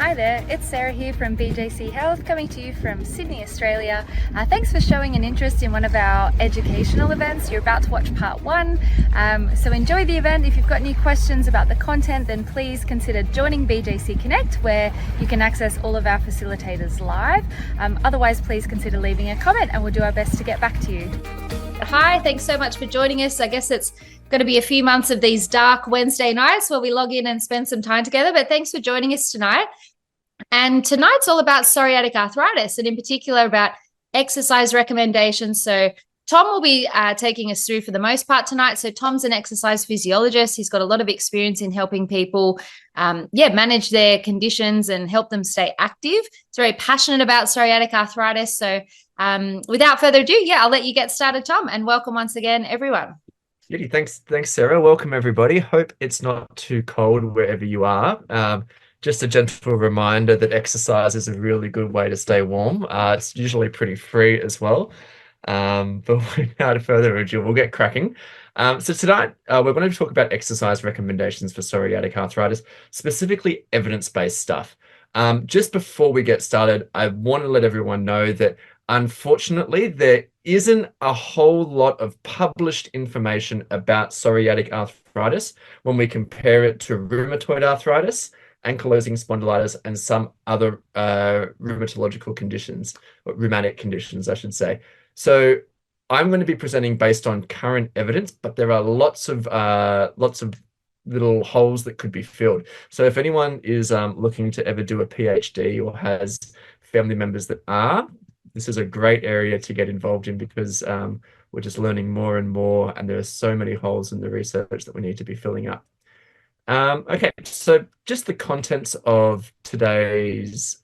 Hi there, it's Sarah here from BJC Health, coming to you from Sydney, Australia. Thanks for showing an interest in one of our educational events. You're about to watch part one, so enjoy the event. If you've got any questions about the content, then please consider joining BJC Connect, where you can access all of our facilitators live. Otherwise, please consider leaving a comment and we'll do our best to get back to you. Hi, thanks so much for joining us. I guess it's going to be a few months of these dark Wednesday nights where we log in and spend some time together, but thanks for joining us tonight. And tonight's all about psoriatic arthritis, and in particular about exercise recommendations. So Tom will be taking us through for the most part tonight. So Tom's an exercise physiologist. He's got a lot of experience in helping people manage their conditions and help them stay active. He's very passionate about psoriatic arthritis. So without further ado, I'll let you get started, Tom, and welcome once again, everyone. Beauty. Thanks, Sarah. Welcome, everybody. Hope it's not too cold wherever you are. Just a gentle reminder that exercise is a really good way to stay warm. It's usually pretty free as well. But without further ado, we'll get cracking. So tonight, we're going to talk about exercise recommendations for psoriatic arthritis, specifically evidence-based stuff. Just before we get started, I want to let everyone know that unfortunately, there isn't a whole lot of published information about psoriatic arthritis when we compare it to rheumatoid arthritis, ankylosing spondylitis, and some other rheumatological conditions, or rheumatic conditions, I should say. So I'm going to be presenting based on current evidence, but there are lots of little holes that could be filled. So if anyone is looking to ever do a PhD or has family members that are, this is a great area to get involved in, because we're just learning more and more, and there are so many holes in the research that we need to be filling up. Okay, so just the contents of tonight's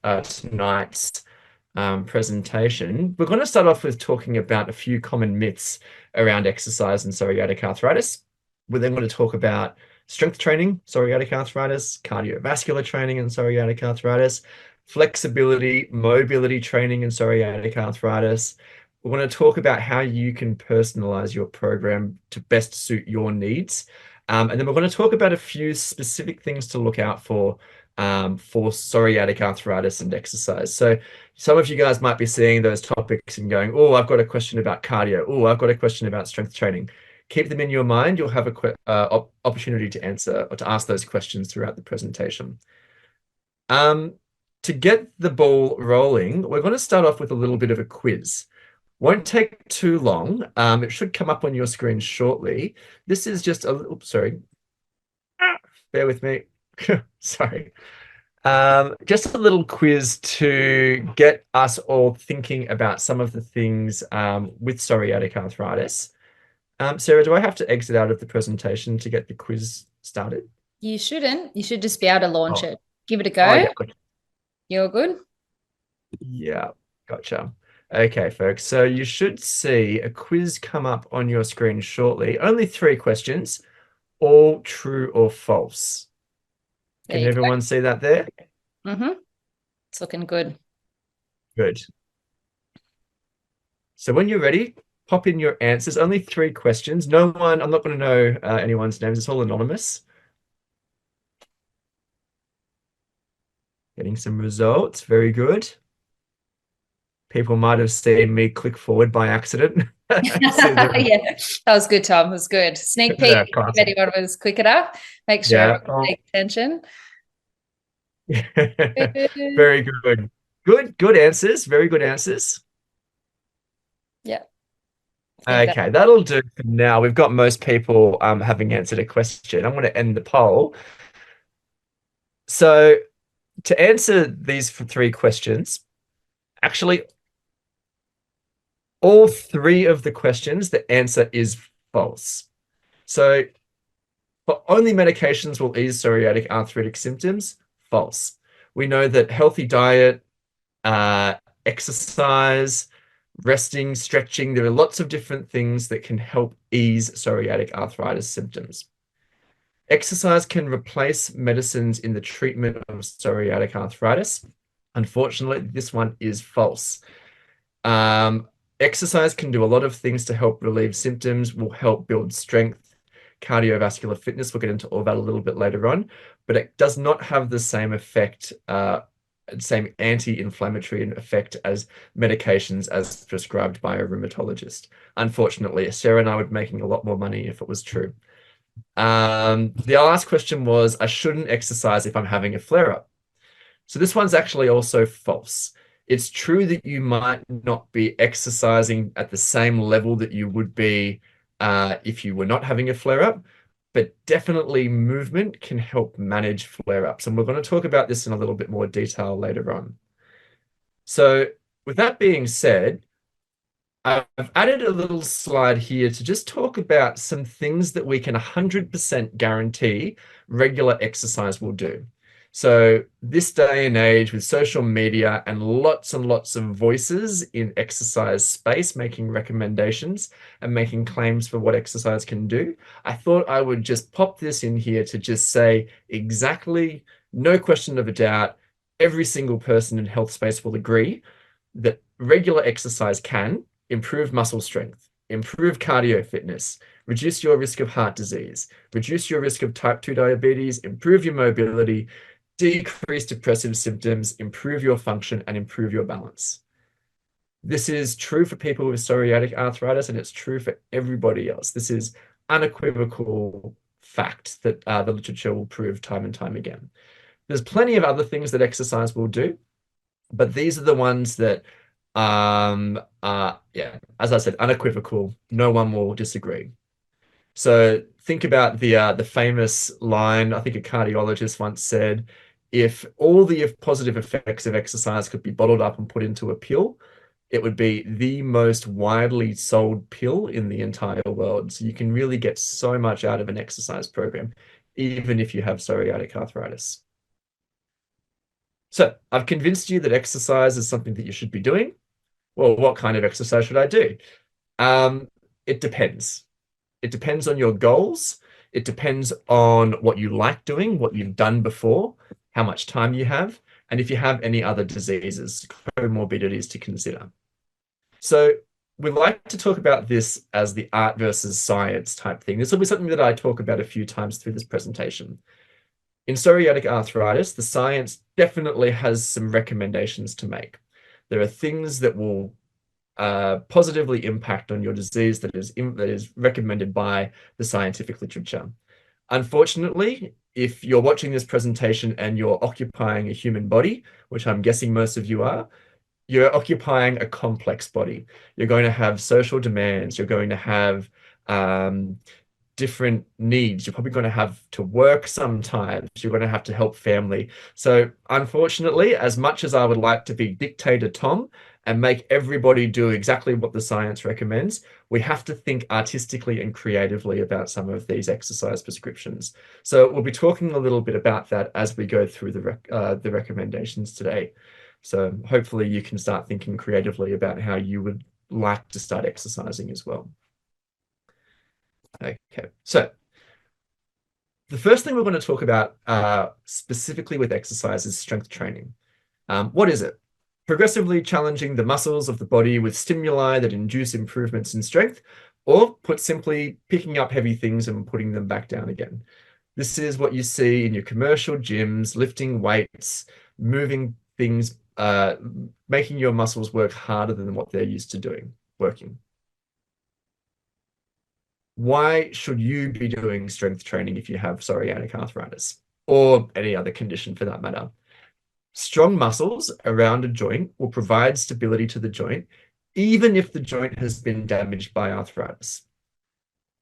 presentation. We're going to start off with talking about a few common myths around exercise and psoriatic arthritis. We're then going to talk about strength training, psoriatic arthritis, cardiovascular training and psoriatic arthritis, flexibility, mobility training and psoriatic arthritis. We're going to talk about how you can personalize your program to best suit your needs. And then we're going to talk about a few specific things to look out for psoriatic arthritis and exercise. So some of you guys might be seeing those topics and going, oh, I've got a question about cardio. Oh, I've got a question about strength training. Keep them in your mind. You'll have a opportunity to answer or to ask those questions throughout the presentation. To get the ball rolling, we're going to start off with a little bit of a quiz. Won't take too long. It should come up on your screen shortly. This is just a little, sorry. Bear with me. Sorry. Just a little quiz to get us all thinking about some of the things with psoriatic arthritis. Sarah, do I have to exit out of the presentation to get the quiz started? You shouldn't. You should just be able to launch it. Give it a go. Oh, yeah, gotcha. You're good? Yeah, gotcha. Okay, folks, so you should see a quiz come up on your screen shortly. Only 3 questions, all true or false. Can everyone see that there? Mm-hmm. It's looking good. Good. So when you're ready, pop in your answers. Only 3 questions. No one, I'm not going to know anyone's names. It's all anonymous. Getting some results. Very good. People might have seen me click forward by accident. Yeah, that was good, Tom. It was good. Sneak peek, if anyone was quick enough. Make sure everyone pays attention. Very good. Good answers. Very good answers. Yeah. Okay, that'll do for now. We've got most people having answered a question. I'm going to end the poll. So to answer these 3 questions, actually, all 3 of the questions, the answer is false. So for only medications will ease psoriatic arthritic symptoms, false. We know that healthy diet, exercise, resting, stretching, there are lots of different things that can help ease psoriatic arthritis symptoms. Exercise can replace medicines in the treatment of psoriatic arthritis. Unfortunately, this one is false. Exercise can do a lot of things to help relieve symptoms, will help build strength, cardiovascular fitness. We'll get into all that a little bit later on, but it does not have the same effect, same anti-inflammatory effect as medications as prescribed by a rheumatologist. Unfortunately, Sarah and I would be making a lot more money if it was true. The last question was, I shouldn't exercise if I'm having a flare-up. So this one's actually also false. It's true that you might not be exercising at the same level that you would be if you were not having a flare-up, but definitely movement can help manage flare-ups. And we're going to talk about this in a little bit more detail later on. So with that being said, I've added a little slide here to just talk about some things that we can 100% guarantee regular exercise will do. So this day and age with social media and lots of voices in exercise space making recommendations and making claims for what exercise can do, I thought I would just pop this in here to just say exactly, no question of a doubt, every single person in health space will agree that regular exercise can improve muscle strength, improve cardio fitness, reduce your risk of heart disease, reduce your risk of type 2 diabetes, improve your mobility, decrease depressive symptoms, improve your function, and improve your balance. This is true for people with psoriatic arthritis, and it's true for everybody else. This is unequivocal fact that the literature will prove time and time again. There's plenty of other things that exercise will do, but these are the ones that yeah, as I said, unequivocal. No one will disagree. So think about the famous line, I think a cardiologist once said, if all the positive effects of exercise could be bottled up and put into a pill, it would be the most widely sold pill in the entire world. So you can really get so much out of an exercise program, even if you have psoriatic arthritis. So I've convinced you that exercise is something that you should be doing. Well, what kind of exercise should I do? It depends. It depends on your goals. It depends on what you like doing, what you've done before, how much time you have, and if you have any other diseases, comorbidities to consider. So we like to talk about this as the art versus science type thing. This will be something that I talk about a few times through this presentation. In psoriatic arthritis, the science definitely has some recommendations to make. There are things that will positively impact on your disease that is recommended by the scientific literature. Unfortunately, if you're watching this presentation and you're occupying a human body, which I'm guessing most of you are, you're occupying a complex body. You're going to have social demands. You're going to have different needs. You're probably going to have to work sometimes. You're going to have to help family. So unfortunately, as much as I would like to be dictator Tom and make everybody do exactly what the science recommends, we have to think artistically and creatively about some of these exercise prescriptions. So we'll be talking a little bit about that as we go through the recommendations today. So hopefully you can start thinking creatively about how you would like to start exercising as well. Okay, so the first thing we're going to talk about specifically with exercise is strength training. What is it? Progressively challenging the muscles of the body with stimuli that induce improvements in strength, or put simply, picking up heavy things and putting them back down again. This is what you see in your commercial gyms, lifting weights, moving things, making your muscles work harder than what they're used to working. Why should you be doing strength training if you have psoriatic arthritis or any other condition for that matter? Strong muscles around a joint will provide stability to the joint, even if the joint has been damaged by arthritis.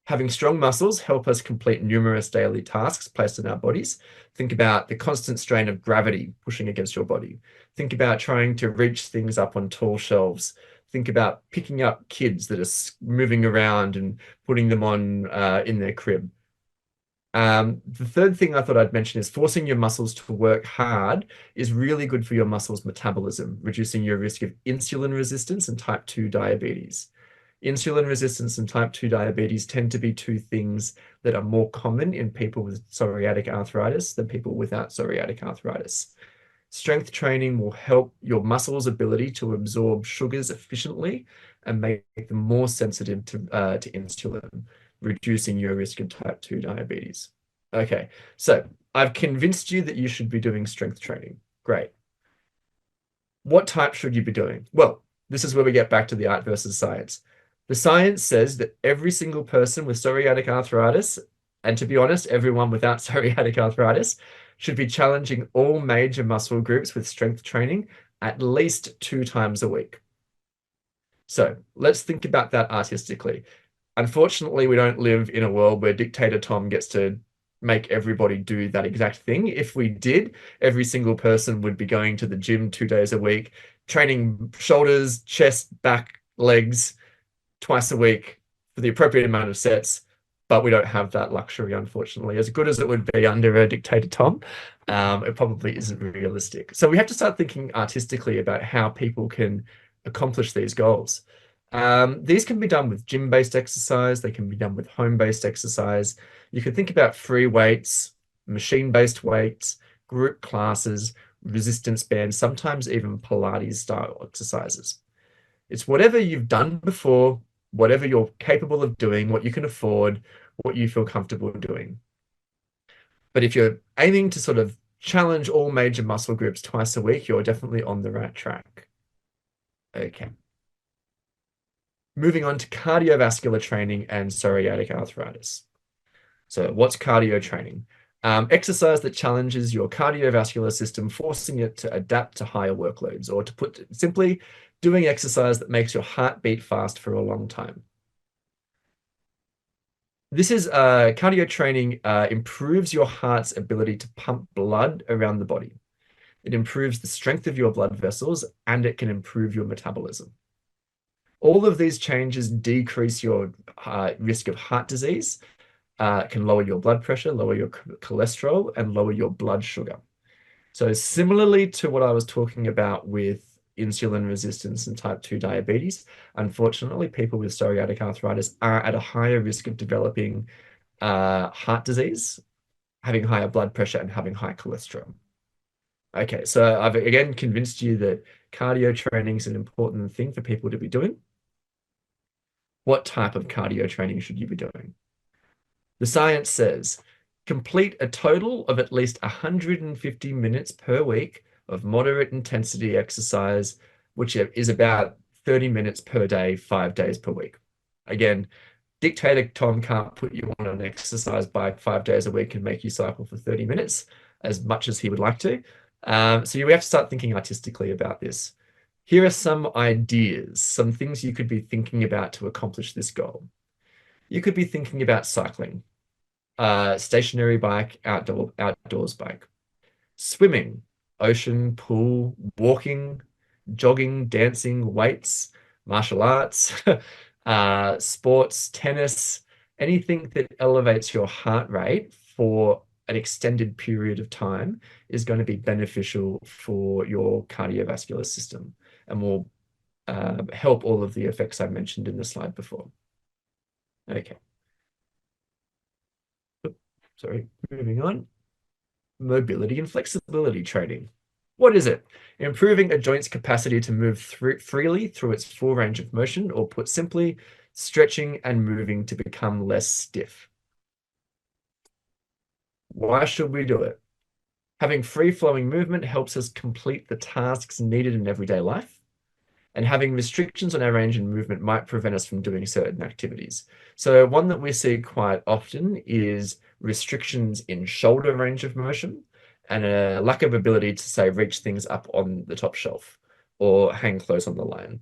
Having strong muscles help us complete numerous daily tasks placed in our bodies. Think about the constant strain of gravity pushing against your body. Think about trying to reach things up on tall shelves. Think about picking up kids that are moving around and putting them on in their crib. The third thing I thought I'd mention is forcing your muscles to work hard is really good for your muscles' metabolism, reducing your risk of insulin resistance and type 2 diabetes. Insulin resistance and type 2 diabetes tend to be two things that are more common in people with psoriatic arthritis than people without psoriatic arthritis. Strength training will help your muscles' ability to absorb sugars efficiently and make them more sensitive to insulin. reducing your risk of type 2 diabetes. Okay, so I've convinced you that you should be doing strength training. Great. What type should you be doing? Well, this is where we get back to the art versus science. The science says that every single person with psoriatic arthritis, and to be honest, everyone without psoriatic arthritis, should be challenging all major muscle groups with strength training at least 2 times a week. So let's think about that artistically. Unfortunately, we don't live in a world where Dictator Tom gets to make everybody do that exact thing. If we did, every single person would be going to the gym 2 days a week, training shoulders, chest, back, legs twice a week for the appropriate amount of sets. But we don't have that luxury, unfortunately. As good as it would be under a Dictator Tom, it probably isn't realistic. So we have to start thinking artistically about how people can accomplish these goals. These can be done with gym-based exercise. They can be done with home-based exercise. You can think about free weights, machine-based weights, group classes, resistance bands, sometimes even Pilates-style exercises. It's whatever you've done before, whatever you're capable of doing, what you can afford, what you feel comfortable doing. But if you're aiming to sort of challenge all major muscle groups twice a week, you're definitely on the right track. Okay. Moving on to cardiovascular training and psoriatic arthritis. So what's cardio training? Exercise that challenges your cardiovascular system, forcing it to adapt to higher workloads, or to put it simply, doing exercise that makes your heart beat fast for a long time. This is cardio training improves your heart's ability to pump blood around the body. It improves the strength of your blood vessels, and it can improve your metabolism. All of these changes decrease your risk of heart disease, can lower your blood pressure, lower your cholesterol, and lower your blood sugar. So similarly to what I was talking about with insulin resistance and type 2 diabetes, unfortunately, people with psoriatic arthritis are at a higher risk of developing heart disease, having higher blood pressure, and having high cholesterol. Okay, so I've again convinced you that cardio training is an important thing for people to be doing. What type of cardio training should you be doing? The science says complete a total of at least 150 minutes per week of moderate intensity exercise, which is about 30 minutes per day, 5 days per week. Again, Dictator Tom can't put you on an exercise bike 5 days a week and make you cycle for 30 minutes as much as he would like to. So you have to start thinking artistically about this. Here are some ideas, some things you could be thinking about to accomplish this goal. You could be thinking about cycling, stationary bike, outdoors bike, swimming, ocean, pool, walking, jogging, dancing, weights, martial arts, sports, tennis, anything that elevates your heart rate for an extended period of time is going to be beneficial for your cardiovascular system and will help all of the effects I mentioned in the slide before. Okay. Sorry, moving on. Mobility and flexibility training. What is it? Improving a joint's capacity to move freely through its full range of motion, or put simply, stretching and moving to become less stiff. Why should we do it? Having free-flowing movement helps us complete the tasks needed in everyday life, and having restrictions on our range of movement might prevent us from doing certain activities. So one that we see quite often is restrictions in shoulder range of motion and a lack of ability to, say, reach things up on the top shelf or hang close on the line.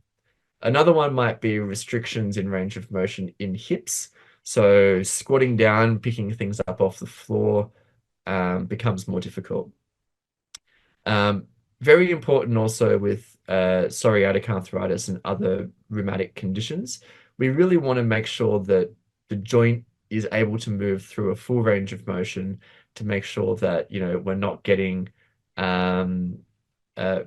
Another one might be restrictions in range of motion in hips. So squatting down, picking things up off the floor becomes more difficult. Very important also with psoriatic arthritis and other rheumatic conditions. We really want to make sure that the joint is able to move through a full range of motion to make sure that, we're not getting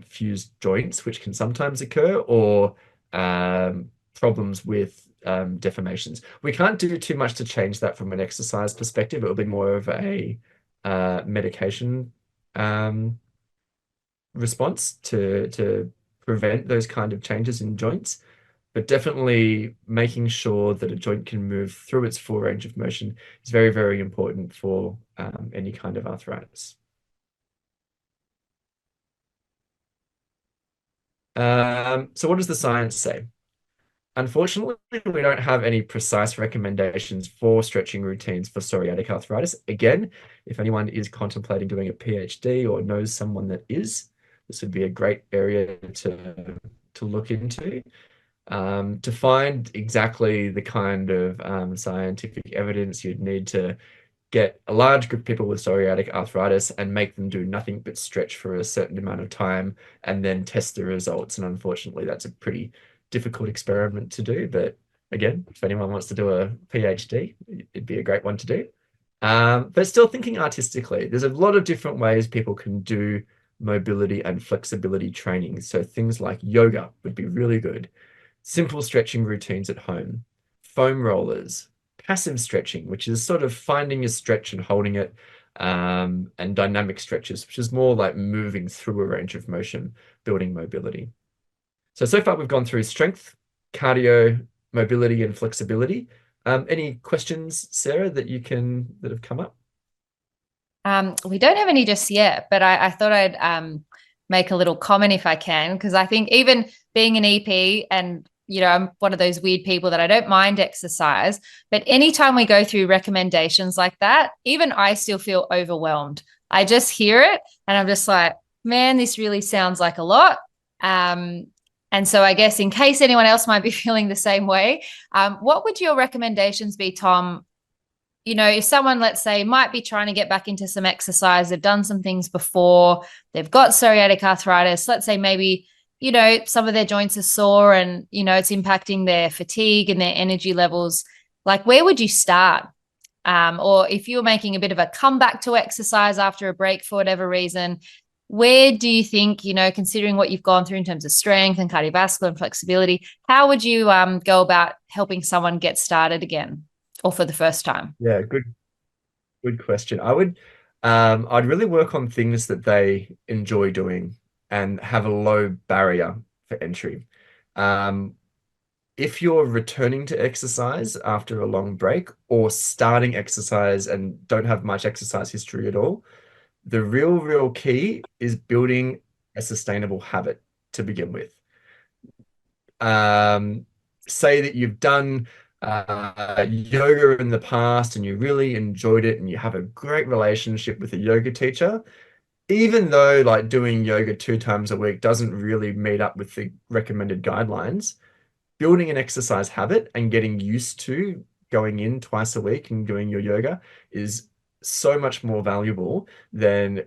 fused joints, which can sometimes occur, or problems with deformations. We can't do too much to change that from an exercise perspective. It will be more of a medication response to prevent those kind of changes in joints. but definitely making sure that a joint can move through its full range of motion is very, very important for any kind of arthritis. So what does the science say? Unfortunately, we don't have any precise recommendations for stretching routines for psoriatic arthritis. Again, if anyone is contemplating doing a PhD or knows someone that is, this would be a great area to look into. To find exactly the kind of scientific evidence you'd need to get a large group of people with psoriatic arthritis and make them do nothing but stretch for a certain amount of time and then test the results. And unfortunately, that's a pretty difficult experiment to do. But again, if anyone wants to do a PhD, it'd be a great one to do. But still thinking artistically, there's a lot of different ways people can do mobility and flexibility training. So things like yoga would be really good. Simple stretching routines at home, foam rollers, passive stretching, which is sort of finding a stretch and holding it, and dynamic stretches, which is more like moving through a range of motion, building mobility. So far we've gone through strength, cardio, mobility, and flexibility. Any questions, Sarah, that have come up? We don't have any just yet, but I thought I'd make a little comment if I can, because I think even being an EP and I'm one of those weird people that I don't mind exercise, but anytime we go through recommendations like that, even I still feel overwhelmed. I just hear it and I'm just like, man, this really sounds like a lot. And so I guess in case anyone else might be feeling the same way, what would your recommendations be, Tom? If someone, let's say, might be trying to get back into some exercise, they've done some things before, they've got psoriatic arthritis, let's say maybe, some of their joints are sore and, it's impacting their fatigue and their energy levels. Like, where would you start? Or if you're making a bit of a comeback to exercise after a break for whatever reason, where do you think, considering what you've gone through in terms of strength and cardiovascular and flexibility, how would you go about helping someone get started again or for the first time? Yeah, good question. I'd really work on things that they enjoy doing and have a low barrier for entry. If you're returning to exercise after a long break or starting exercise and don't have much exercise history at all, the real key is building a sustainable habit to begin with. Say that you've done yoga in the past and you really enjoyed it and you have a great relationship with a yoga teacher, even though like doing yoga 2 times a week doesn't really meet up with the recommended guidelines, building an exercise habit and getting used to going in twice a week and doing your yoga is so much more valuable than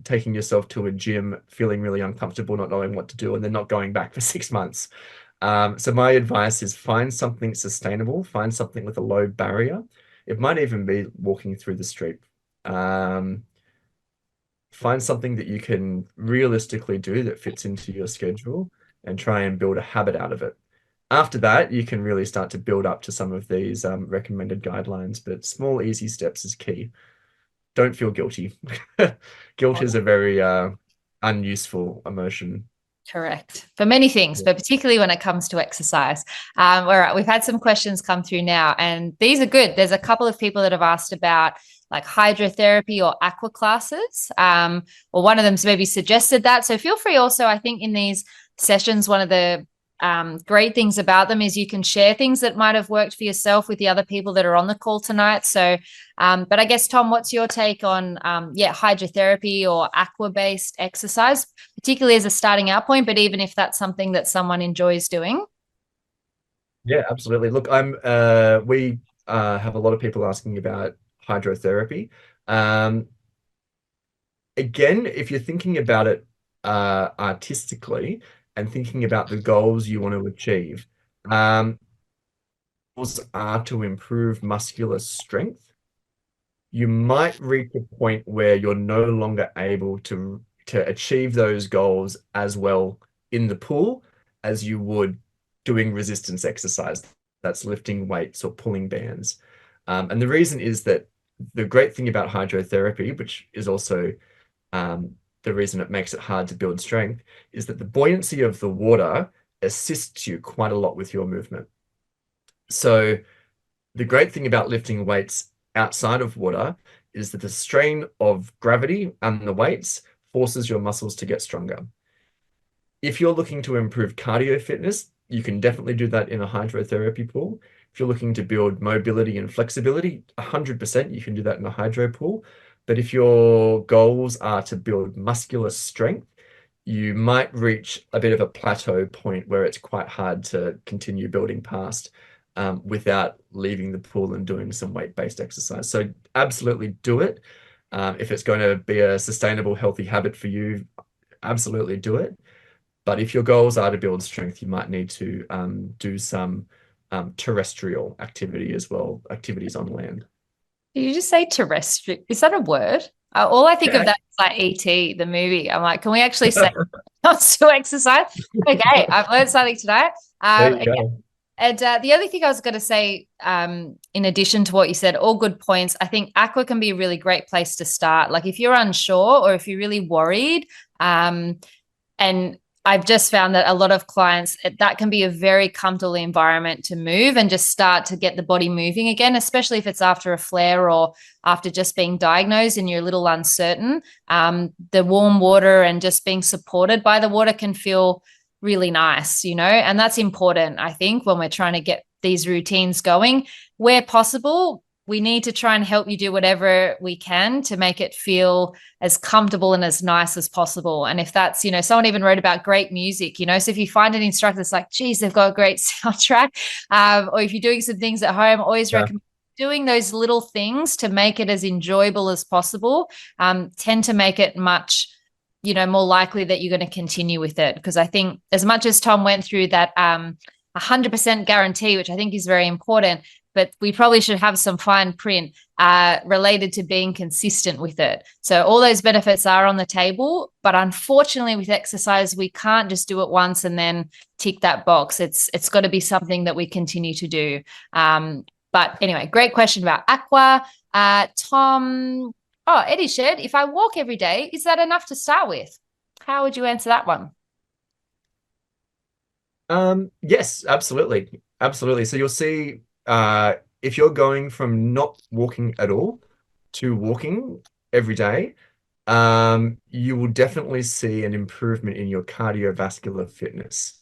taking yourself to a gym, feeling really uncomfortable, not knowing what to do, and then not going back for 6 months. So my advice is find something sustainable, find something with a low barrier. It might even be walking through the street. Find something that you can realistically do that fits into your schedule and try and build a habit out of it. After that, you can really start to build up to some of these recommended guidelines, but small, easy steps is key. Don't feel guilty. Guilt is a very unuseful emotion. Correct. For many things, but particularly when it comes to exercise. All right, we've had some questions come through now, and these are good. There's a couple of people that have asked about like hydrotherapy or aqua classes, or one of them's maybe suggested that. So feel free also, I think in these sessions, one of the great things about them is you can share things that might have worked for yourself with the other people that are on the call tonight. So, but I guess, Tom, what's your take on, hydrotherapy or aqua-based exercise, particularly as a starting out point, but even if that's something that someone enjoys doing? Yeah, absolutely. Look, we have a lot of people asking about hydrotherapy. Again, if you're thinking about it artistically and thinking about the goals you want to achieve, goals are to improve muscular strength. You might reach a point where you're no longer able to achieve those goals as well in the pool as you would doing resistance exercise. That's lifting weights or pulling bands. And the reason is that the great thing about hydrotherapy, which is also the reason it makes it hard to build strength, is that the buoyancy of the water assists you quite a lot with your movement. So the great thing about lifting weights outside of water is that the strain of gravity and the weights forces your muscles to get stronger. If you're looking to improve cardio fitness, you can definitely do that in a hydrotherapy pool. If you're looking to build mobility and flexibility, 100% you can do that in a hydro pool. But if your goals are to build muscular strength, you might reach a bit of a plateau point where it's quite hard to continue building past without leaving the pool and doing some weight-based exercise. So absolutely do it. If it's going to be a sustainable, healthy habit for you, absolutely do it. But if your goals are to build strength, you might need to do some terrestrial activity as well, activities on land. Did you just say terrestrial? Is that a word? All I think Yeah. of that is like E.T., the movie. I'm like, can we actually say not to exercise? Okay, I've learned something tonight. There you go. And the other thing I was going to say, in addition to what you said, all good points. I think aqua can be a really great place to start. Like if you're unsure or if you're really worried, and I've just found that a lot of clients, that can be a very comfortable environment to move and just start to get the body moving again, especially if it's after a flare or after just being diagnosed and you're a little uncertain. The warm water and just being supported by the water can feel really nice, and that's important, I think, when we're trying to get these routines going. Where possible, we need to try and help you do whatever we can to make it feel as comfortable and as nice as possible. And if that's, someone even wrote about great music, so if you find an instructor that's like, geez, they've got a great soundtrack, or if you're doing some things at home, always recommend doing those little things to make it as enjoyable as possible, tend to make it much more likely that you're going to continue with it. Because I think as much as Tom went through that 100% guarantee, which I think is very important, but we probably should have some fine print related to being consistent with it. So all those benefits are on the table, but unfortunately with exercise, we can't just do it once and then tick that box. It's got to be something that we continue to do. But anyway, great question about aqua. Tom, Eddie shared, if I walk every day, is that enough to start with? How would you answer that one? Yes, absolutely. Absolutely. So you'll see if you're going from not walking at all to walking every day, you will definitely see an improvement in your cardiovascular fitness.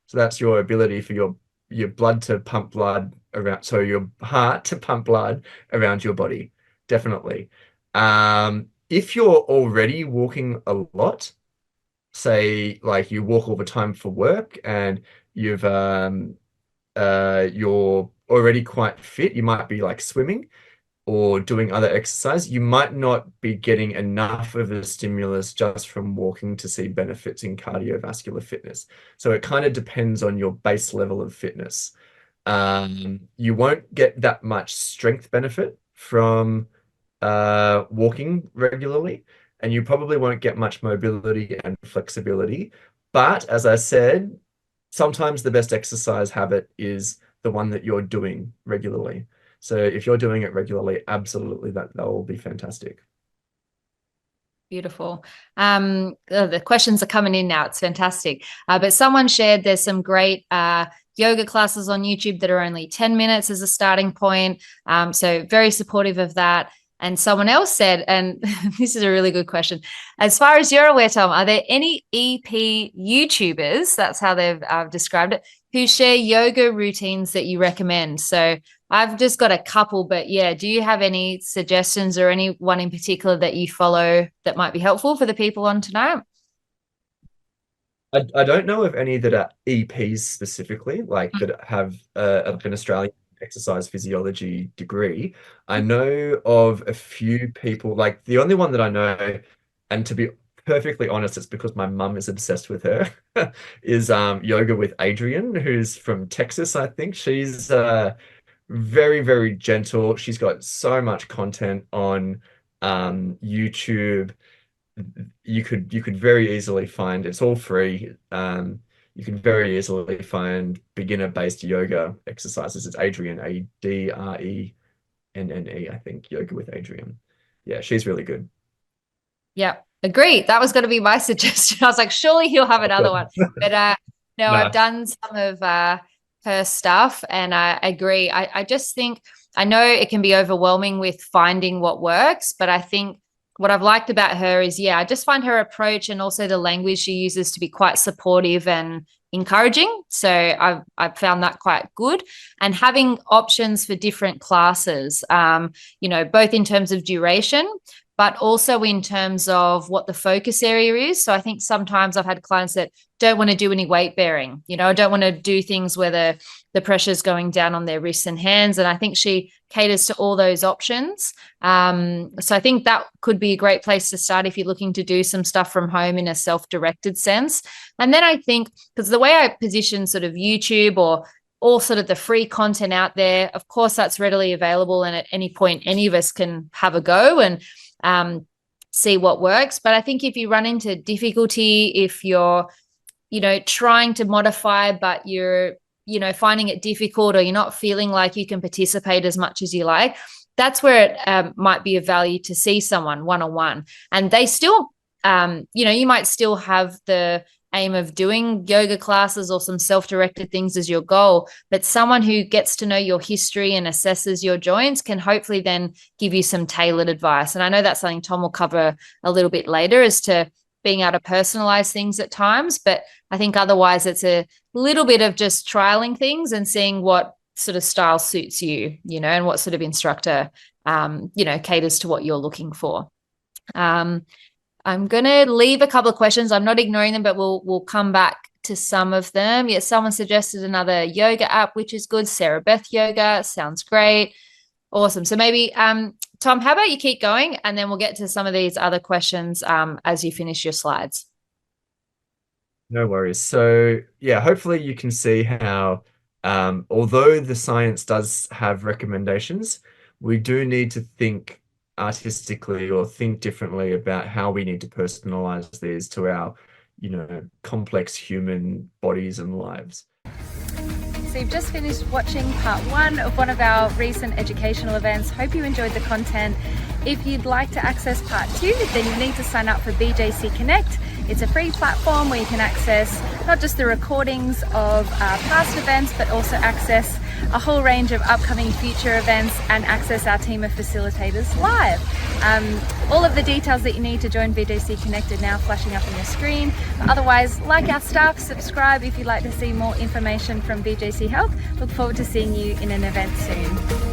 So that's your ability for your blood to pump blood around, so your heart to pump blood around your body, definitely. If you're already walking a lot, say like you walk all the time for work and you're already quite fit, you might be like swimming or doing other exercise, you might not be getting enough of a stimulus just from walking to see benefits in cardiovascular fitness. So it kind of depends on your base level of fitness. You won't get that much strength benefit from walking regularly, and you probably won't get much mobility and flexibility. But as I said, sometimes the best exercise habit is the one that you're doing regularly. So if you're doing it regularly, absolutely that will be fantastic. Beautiful. The questions are coming in now. It's fantastic. But someone shared there's some great yoga classes on YouTube that are only 10 minutes as a starting point. So very supportive of that. And someone else said, and this is a really good question, as far as you're aware, Tom, are there any EP YouTubers, that's how they've described it, who share yoga routines that you recommend? So I've just got a couple, but yeah, do you have any suggestions or anyone in particular that you follow that might be helpful for the people on tonight? I don't know of any that are EPs specifically, like that have like an Australian exercise physiology degree. I know of a few people, like the only one that I know, and to be perfectly honest, it's because my mum is obsessed with her, is Yoga with Adriene, who's from Texas, I think. She's very, very gentle. She's got so much content on YouTube. You could very easily find, it's all free. You can very easily find beginner-based yoga exercises. It's Adriene, Adrenne, I think, Yoga with Adriene. Yeah, she's really good. Yeah, agree. That was going to be my suggestion. I was like, surely he'll have another one. But No, No. I've done some of her stuff, and I agree. I just think, I know it can be overwhelming with finding what works, but I think what I've liked about her is, I just find her approach and also the language she uses to be quite supportive and encouraging. So I've found that quite good. And having options for different classes, both in terms of duration, but also in terms of what the focus area is. So I think sometimes I've had clients that don't want to do any weight bearing, don't want to do things where the pressure's going down on their wrists and hands. And I think she caters to all those options. So I think that could be a great place to start if you're looking to do some stuff from home in a self-directed sense. And then I think, because the way I position sort of YouTube or all sort of the free content out there, of course, that's readily available. And at any point, any of us can have a go and see what works. But I think if you run into difficulty, if you're, trying to modify, but you're, finding it difficult, or you're not feeling like you can participate as much as you like, that's where it might be of value to see someone one-on-one. And they still, you might still have the aim of doing yoga classes or some self-directed things as your goal, but someone who gets to know your history and assesses your joints can hopefully then give you some tailored advice. And I know that's something Tom will cover a little bit later, as to being able to personalize things at times. But I think otherwise it's a little bit of just trialing things and seeing what sort of style suits you, and what sort of instructor, caters to what you're looking for. I'm going to leave a couple of questions. I'm not ignoring them, but we'll come back to some of them. Yes, someone suggested another yoga app, which is good. Sarah Beth Yoga sounds great. Awesome. So maybe, Tom, how about you keep going, and then we'll get to some of these other questions as you finish your slides. No worries. So hopefully you can see how, although the science does have recommendations, we do need to think artistically or think differently about how we need to personalize these to our, complex human bodies and lives. So you've just finished watching part 1 of one of our recent educational events. Hope you enjoyed the content. If you'd like to access part 2, then you need to sign up for BJC Connect. It's a free platform where you can access not just the recordings of past events, but also access a whole range of upcoming future events and access our team of facilitators live. All of the details that you need to join BJC Connect are now flashing up on your screen. But otherwise, like our staff, subscribe if you'd like to see more information from BJC Health. Look forward to seeing you in an event soon.